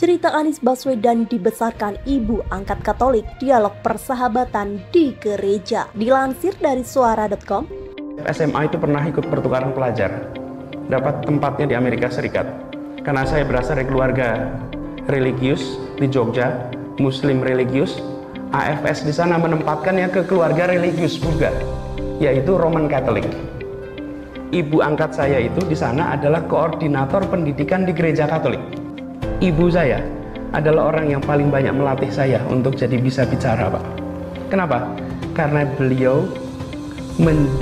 Cerita Anies Baswedan dibesarkan ibu angkat Katolik, dialog persahabatan di gereja. Dilansir dari suara.com. SMA itu pernah ikut pertukaran pelajar, dapat tempatnya di Amerika Serikat. Karena saya berasal dari keluarga religius di Jogja, Muslim religius, AFS di sana menempatkannya ke keluarga religius juga, yaitu Roman Catholic. Ibu angkat saya itu di sana adalah koordinator pendidikan di gereja Katolik. Ibu saya adalah orang yang paling banyak melatih saya untuk jadi bisa bicara, Pak. Kenapa? Karena beliau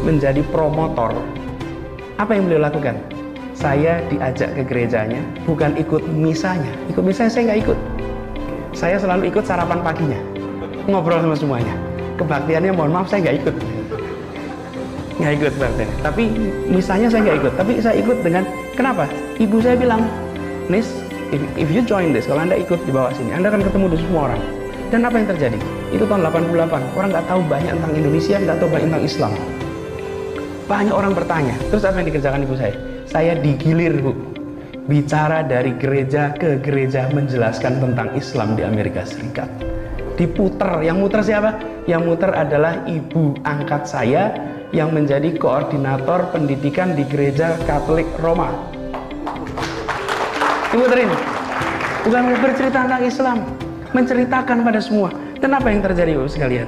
menjadi promotor. Apa yang beliau lakukan? Saya diajak ke gerejanya, bukan ikut misanya. Ikut misanya saya nggak ikut. Saya selalu ikut sarapan paginya, ngobrol sama semuanya. Kebaktiannya mohon maaf saya nggak ikut. Nggak ikut baktiannya. Tapi misanya saya nggak ikut. Tapi saya ikut dengan, kenapa? Ibu saya bilang, Nis, if you join this, kalau Anda ikut di bawah sini, Anda akan ketemu dengan semua orang. Dan apa yang terjadi? Itu tahun 88, orang nggak tahu banyak tentang Indonesia, nggak tahu banyak tentang Islam. Banyak orang bertanya, terus apa yang dikerjakan ibu saya? Saya digilir, Bu. Bicara dari gereja ke gereja menjelaskan tentang Islam di Amerika Serikat. Diputer, yang muter siapa? Yang muter adalah ibu angkat saya yang menjadi koordinator pendidikan di gereja Katolik Roma. Diputerin, bukan bercerita tentang Islam, menceritakan pada semua. Dan apa yang terjadi, Bapak sekalian?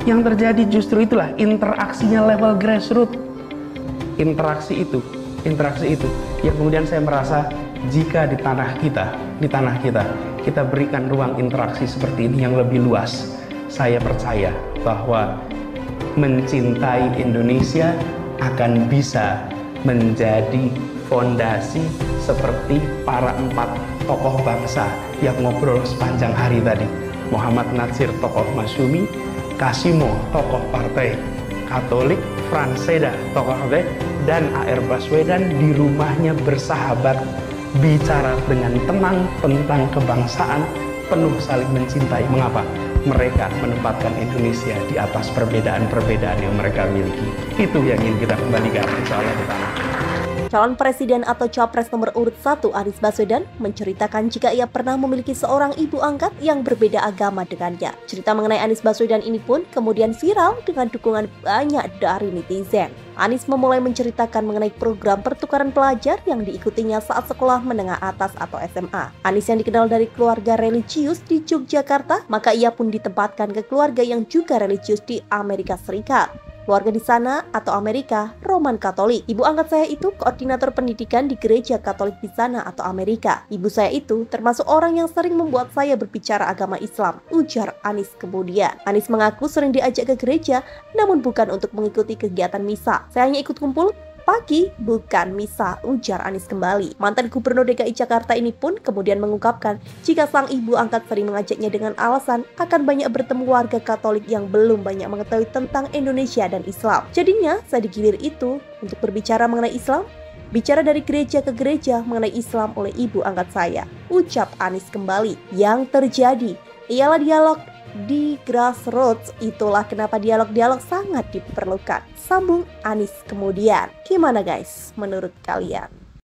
Yang terjadi justru itulah interaksinya level grassroots. Interaksi itu yang kemudian saya merasa jika di tanah kita kita berikan ruang interaksi seperti ini yang lebih luas, saya percaya bahwa mencintai Indonesia akan bisa menjadi fondasi seperti para 4 tokoh bangsa yang ngobrol sepanjang hari tadi. Muhammad Natsir, tokoh Masyumi, Kasimo, tokoh partai Katolik, Franseda, tokoh partai, dan A.R. Baswedan di rumahnya bersahabat, bicara dengan tenang tentang kebangsaan, penuh saling mencintai. Mengapa? Mereka menempatkan Indonesia di atas perbedaan-perbedaan yang mereka miliki. Itu yang ingin kita kembalikan, insya Allah di tanah. Calon presiden atau capres nomor urut 1 Anies Baswedan menceritakan jika ia pernah memiliki seorang ibu angkat yang berbeda agama dengannya. Cerita mengenai Anies Baswedan ini pun kemudian viral dengan dukungan banyak dari netizen. Anies memulai menceritakan mengenai program pertukaran pelajar yang diikutinya saat sekolah menengah atas atau SMA. Anies yang dikenal dari keluarga religius di Yogyakarta, maka ia pun ditempatkan ke keluarga yang juga religius di Amerika Serikat. Keluarga di sana atau Amerika, Roman Katolik. Ibu angkat saya itu koordinator pendidikan di gereja Katolik di sana atau Amerika. Ibu saya itu termasuk orang yang sering membuat saya berbicara agama Islam, ujar Anies kemudian. Anies mengaku sering diajak ke gereja, namun bukan untuk mengikuti kegiatan misa. Saya hanya ikut kumpul pagi, bukan misa, ujar Anies kembali. Mantan Gubernur DKI Jakarta ini pun kemudian mengungkapkan jika sang ibu angkat sering mengajaknya dengan alasan akan banyak bertemu warga Katolik yang belum banyak mengetahui tentang Indonesia dan Islam. Jadinya saya digilir itu untuk berbicara mengenai Islam, bicara dari gereja ke gereja mengenai Islam oleh ibu angkat saya, ucap Anies kembali. Yang terjadi ialah dialog di grassroots. Itulah kenapa dialog-dialog sangat diperlukan, sambung Anies kemudian. Gimana guys menurut kalian?